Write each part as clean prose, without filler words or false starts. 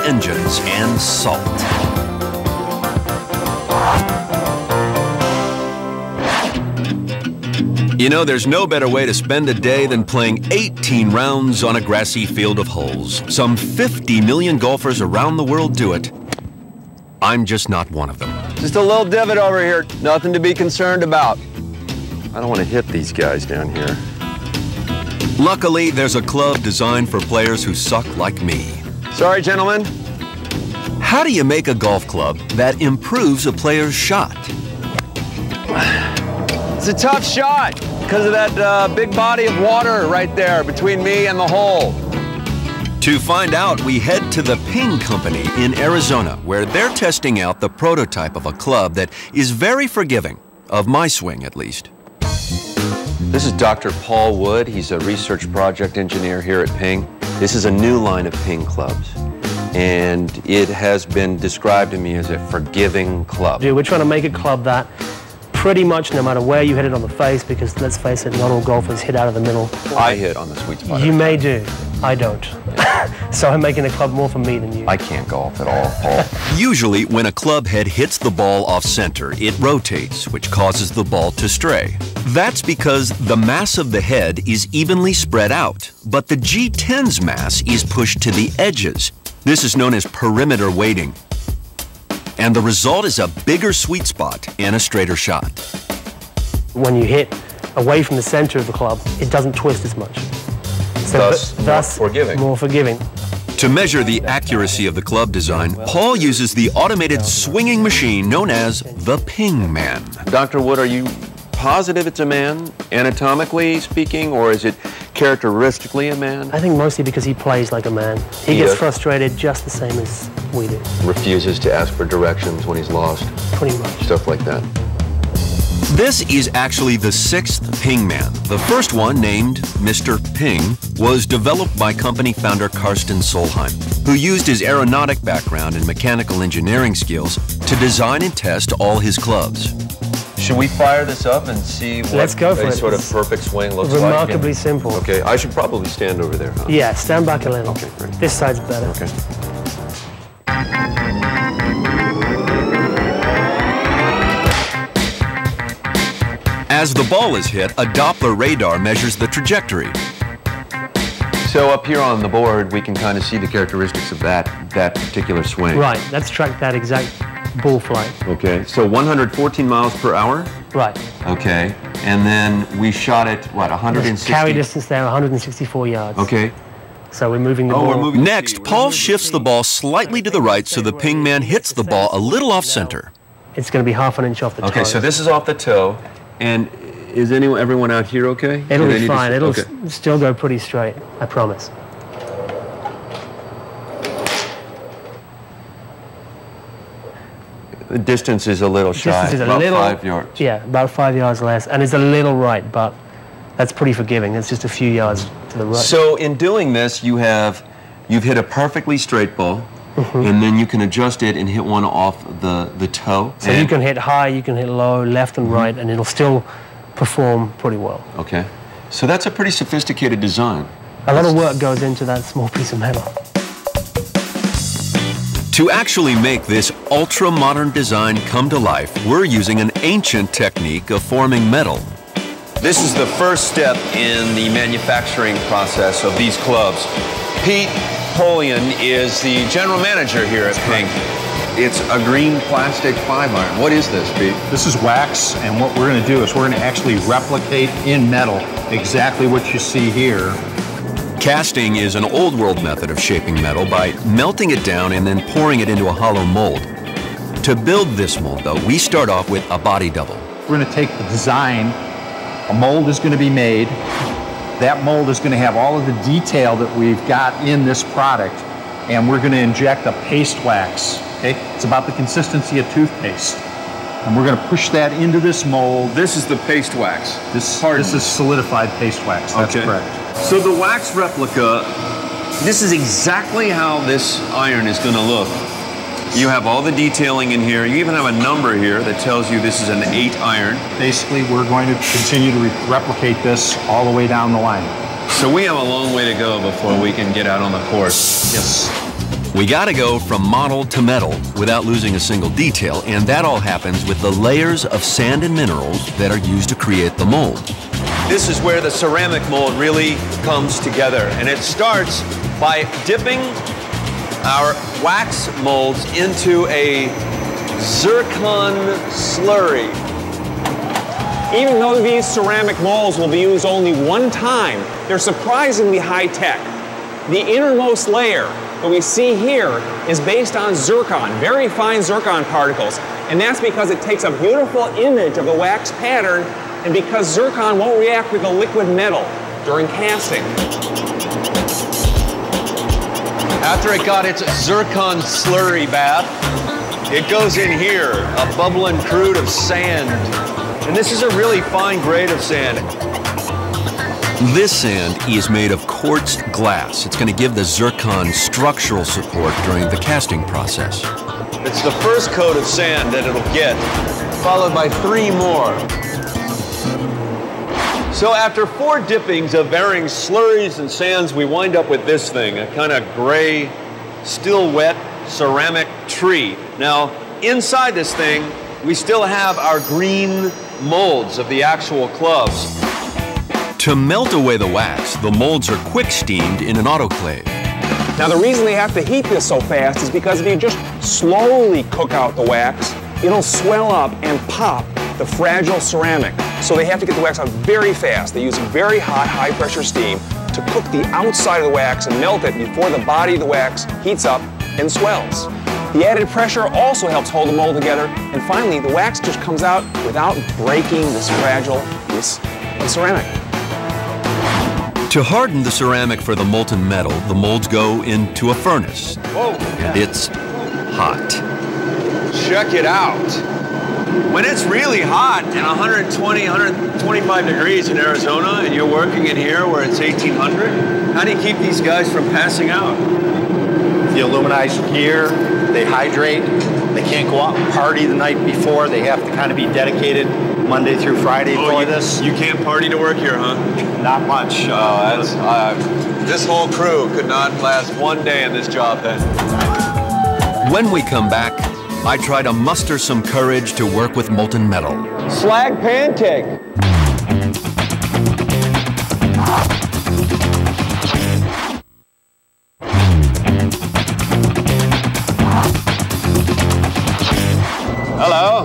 engines and salt. You know, there's no better way to spend a day than playing 18 rounds on a grassy field of holes. Some 50 million golfers around the world do it. I'm just not one of them. Just a little divot over here. Nothing to be concerned about. I don't want to hit these guys down here. Luckily, there's a club designed for players who suck like me. Sorry, gentlemen. How do you make a golf club that improves a player's shot? It's a tough shot because of that big body of water right there between me and the hole. To find out, we head to the Ping Company in Arizona, where they're testing out the prototype of a club that is very forgiving, of my swing at least. This is Dr. Paul Wood. He's a research project engineer here at Ping. This is a new line of Ping clubs, and it has been described to me as a forgiving club. We're trying to make a club that pretty much no matter where you hit it on the face, because let's face it, not all golfers hit out of the middle. I hit on the sweet spot. You may do. I don't. So I'm making a club more for me than you. I can't golf at all, Paul. Usually, when a club head hits the ball off center, it rotates, which causes the ball to stray. That's because the mass of the head is evenly spread out, but the G10's mass is pushed to the edges. This is known as perimeter weighting. And the result is a bigger sweet spot and a straighter shot. When you hit away from the center of the club, it doesn't twist as much. So thus more forgiving. More forgiving. To measure the accuracy of the club design, Paul uses the automated swinging machine known as the Ping Man. Dr. Wood, are you positive it's a man, anatomically speaking, or is it characteristically a man? I think mostly because he plays like a man. He gets frustrated just the same as we do. Refuses to ask for directions when he's lost. Pretty much. Stuff like that. This is actually the 6th Ping Man. The first one, named Mr. Ping, was developed by company founder Karsten Solheim, who used his aeronautic background and mechanical engineering skills to design and test all his clubs. Should we fire this up and see what a sort of perfect swing looks like? Remarkably simple. Okay, I should probably stand over there, huh? Yeah, stand back a little. Okay, great. This side's better. Okay. As the ball is hit, a Doppler radar measures the trajectory. So up here on the board, we can kind of see the characteristics of that particular swing. Right, let's track that exact ball flight. Okay, so 114 miles per hour? Right. Okay, and then we shot it, what, 160? Carry distance there, 164 yards. Okay. So we're moving the ball. Next, Paul shifts the ball slightly to the right so the Ping Man hits the ball a little off center. It's going to be half an inch off the toe. Okay, so this is off the toe, and is everyone out here okay? It'll be fine. It'll still go pretty straight, I promise. The distance is a little shy, about 5 yards. Yeah, about 5 yards less, and it's a little right, but that's pretty forgiving. It's just a few yards to the right. So in doing this, you've hit a perfectly straight ball, and then you can adjust it and hit one off the toe. So you can hit high, you can hit low, left and right, and it'll still perform pretty well. Okay. So that's a pretty sophisticated design. A lot of work goes into that small piece of metal. To actually make this ultra-modern design come to life, we're using an ancient technique of forming metal. This is the first step in the manufacturing process of these clubs. Pete Polian is the general manager here at Ping. It's a green plastic 5-iron. What is this, Pete? This is wax, and what we're going to do is we're going to actually replicate in metal exactly what you see here. Casting is an old-world method of shaping metal by melting it down and then pouring it into a hollow mold. To build this mold, though, we start off with a body double. We're going to take the design, a mold is going to be made. That mold is going to have all of the detail that we've got in this product, and we're going to inject a paste wax. Okay? It's about the consistency of toothpaste. And we're going to push that into this mold. This is the paste wax. This is solidified paste wax. That's correct. So the wax replica, this is exactly how this iron is going to look. You have all the detailing in here. You even have a number here that tells you this is an 8-iron. Basically, we're going to continue to replicate this all the way down the line. So we have a long way to go before we can get out on the course. Yes. We gotta go from model to metal without losing a single detail, and that all happens with the layers of sand and minerals that are used to create the mold. This is where the ceramic mold really comes together, and it starts by dipping our wax molds into a zircon slurry. Even though these ceramic molds will be used only one time, they're surprisingly high-tech. The innermost layer that we see here is based on zircon, very fine zircon particles, and that's because it takes a beautiful image of the wax pattern, and because zircon won't react with a liquid metal during casting. After it got its zircon slurry bath, it goes in here, a bubbling crude of sand. And this is a really fine grade of sand. This sand is made of quartz glass. It's going to give the zircon structural support during the casting process. It's the first coat of sand that it'll get, followed by 3 more. So after 4 dippings of varying slurries and sands, we wind up with this thing, a kind of gray, still wet ceramic tree. Now, inside this thing, we still have our green molds of the actual clubs. To melt away the wax, the molds are quick steamed in an autoclave. Now the reason they have to heat this so fast is because if you just slowly cook out the wax, it'll swell up and pop the fragile ceramic. So they have to get the wax out very fast. They use very hot, high-pressure steam to cook the outside of the wax and melt it before the body of the wax heats up and swells. The added pressure also helps hold the mold together, and finally the wax just comes out without breaking this fragile piece of ceramic. To harden the ceramic for the molten metal, the molds go into a furnace. Whoa! And it's hot. Check it out. When it's really hot and 120, 125 degrees in Arizona, and you're working in here where it's 1800, how do you keep these guys from passing out? The aluminized gear, they hydrate. They can't go out and party the night before. They have to kind of be dedicated Monday through Friday for this. You can't party to work here, huh? Not much. This whole crew could not last 1 day in this job then. When we come back, I try to muster some courage to work with molten metal. Slag pancake. Hello,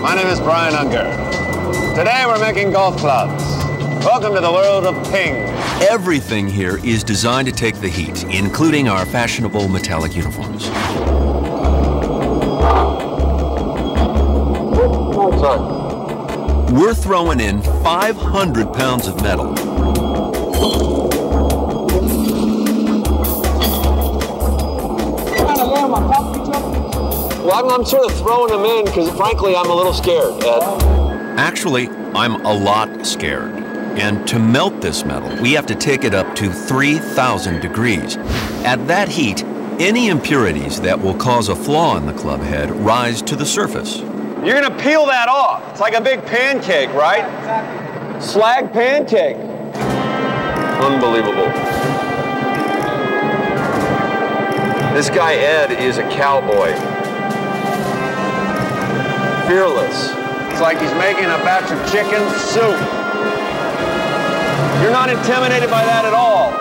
my name is Brian Unger. Today we're making golf clubs. Welcome to the world of Ping. Everything here is designed to take the heat, including our fashionable metallic uniforms. Sorry. We're throwing in 500 pounds of metal. Well, I'm sort of throwing them in because, frankly, I'm a little scared, Ed. Actually, I'm a lot scared. And to melt this metal, we have to take it up to 3,000 degrees. At that heat, any impurities that will cause a flaw in the club head rise to the surface. You're going to peel that off. It's like a big pancake, right? Exactly. Slag pancake. Unbelievable. This guy, Ed, is a cowboy. Fearless. It's like he's making a batch of chicken soup. You're not intimidated by that at all.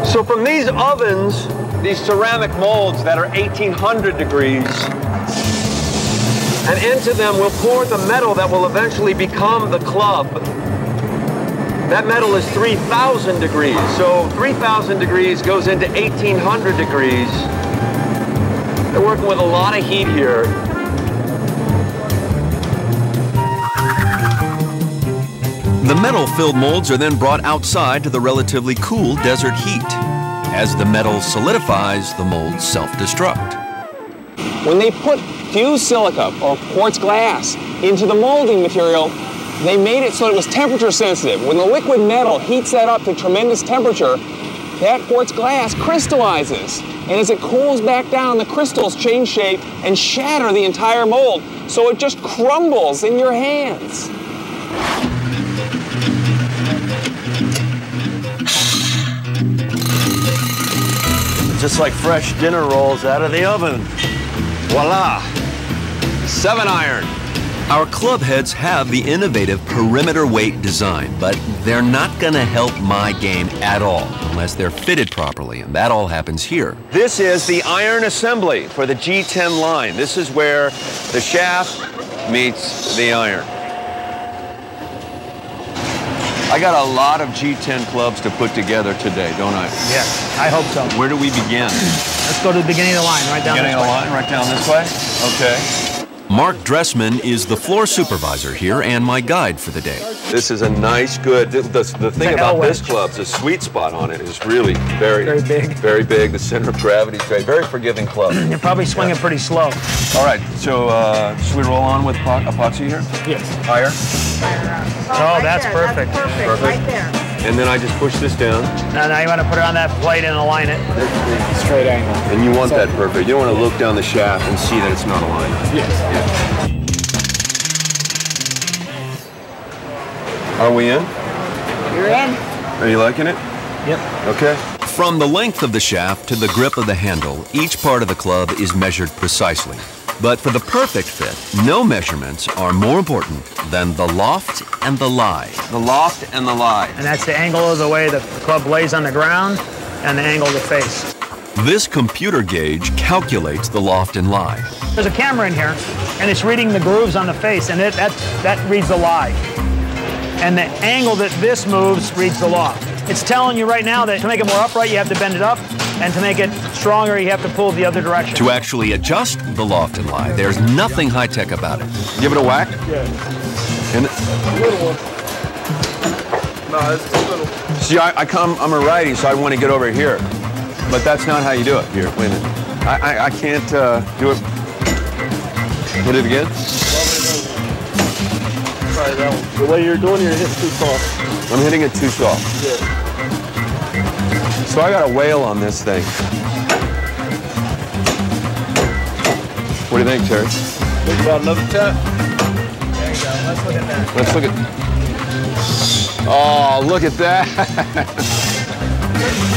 So from these ovens, these ceramic molds that are 1800 degrees, and into them we'll pour the metal that will eventually become the club. That metal is 3,000 degrees. So 3,000 degrees goes into 1,800 degrees. They're working with a lot of heat here. The metal-filled molds are then brought outside to the relatively cool desert heat. As the metal solidifies, the molds self-destruct. When they put fused silica or quartz glass into the molding material, they made it so it was temperature sensitive. When the liquid metal heats that up to tremendous temperature, that quartz glass crystallizes. And as it cools back down, the crystals change shape and shatter the entire mold. So it just crumbles in your hands. just like fresh dinner rolls out of the oven. Voila! 7-iron. Our club heads have the innovative perimeter weight design, but they're not going to help my game at all unless they're fitted properly, and that all happens here. This is the iron assembly for the G10 line. This is where the shaft meets the iron. I got a lot of G10 clubs to put together today, don't I? Yes, I hope so. Where do we begin? Let's go to the beginning of the line, right down this way. Beginning of the line, right down this way? Okay. Mark Dressman is the floor supervisor here and my guide for the day. This is a nice, good, the thing about this club, the sweet spot on it is really very big. Very big. The center of gravity is great. Very forgiving club. You're probably swinging pretty slow. All right, so should we roll on with epoxy here? Yes. Higher? Oh, that's perfect. That's perfect. Right there. And then I just push this down. Now you want to put it on that plate and align it. Straight angle. And you want that perfect. You don't want to look down the shaft and see that it's not aligned. Yes. Yeah. Are we in? You're in. Are you liking it? Yep. Okay. From the length of the shaft to the grip of the handle, each part of the club is measured precisely. But for the perfect fit, no measurements are more important than the loft and the lie. The loft and the lie. And that's the angle of the way the club lays on the ground and the angle of the face. This computer gauge calculates the loft and lie. There's a camera in here, and it's reading the grooves on the face, and that reads the lie. And the angle that this moves reads the loft. It's telling you right now that to make it more upright, you have to bend it up, and to make it stronger, you have to pull the other direction. To actually adjust the loft and lie, there's nothing high-tech about it. Give it a whack. Yeah. And Little one. No, it's too little. see, I'm a righty, so I want to get over here. But that's not how you do it. Here, wait a minute. I can't do it. Hit it again. Try that one. The way you're doing it, it's too soft. I'm hitting it too soft. Yeah. So I got a whale on this thing. What do you think, Terry? Think about another tap. There you go. Let's look at that. Let's look at. Oh, look at that!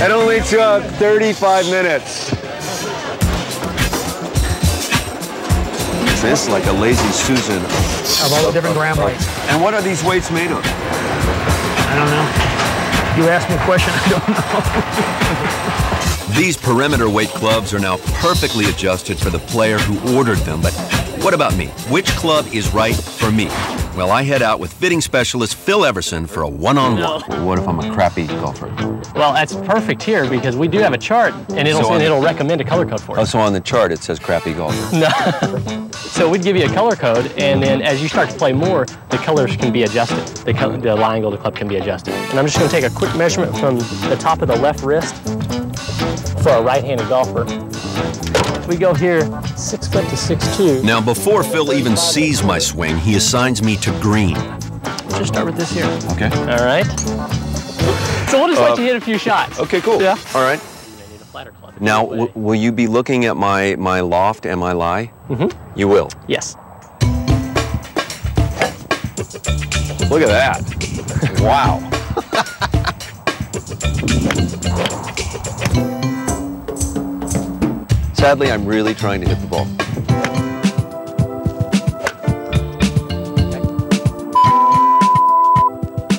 It only took 35 minutes. This is like a lazy Susan. Of all the different gram weights. And what are these weights made of? I don't know. You asked me a question, I don't know. These perimeter weight clubs are now perfectly adjusted for the player who ordered them, but what about me? Which club is right for me? Well, I head out with fitting specialist Phil Everson for a one-on-one. Well, what if I'm a crappy golfer? Well, that's perfect here because we do have a chart, and it'll recommend a color code for Oh, us. so on the chart it says crappy golfer. No. So we'd give you a color code, and then as you start to play more, the colors can be adjusted. The lie angle of the club can be adjusted. And I'm just going to take a quick measurement from the top of the left wrist for a right-handed golfer. If we go here 6 foot to 6'2". Now, before Phil even sees my swing, he assigns me to green. Let's just start with this here. Okay. All right. So we'll just let you hit a few shots. Okay, cool. Yeah. All right. You need a flatter club. Now, will you be looking at my loft and my lie? Mm-hmm. You will. Yes. Look at that. Wow. Sadly, I'm really trying to hit the ball.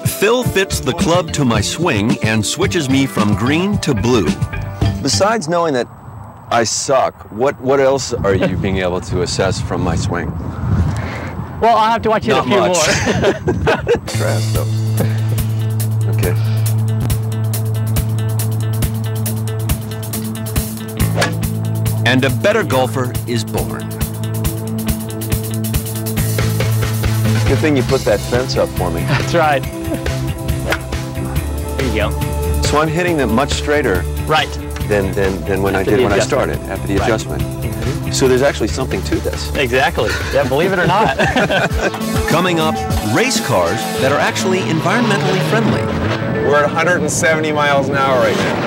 Phil fits the club to my swing and switches me from green to blue. Besides knowing that I suck, what else are you being able to assess from my swing? Well, I'll have to watch you hit a few Not much. more. Trash though. Okay. And a better golfer is born. Good thing you put that fence up for me. That's right. There you go. So I'm hitting them much straighter Right. than when I did when I started, after the Right. adjustment. So there's actually something to this. Exactly. Yeah, believe it or not. Coming up, race cars that are actually environmentally friendly. We're at 170 miles an hour right now.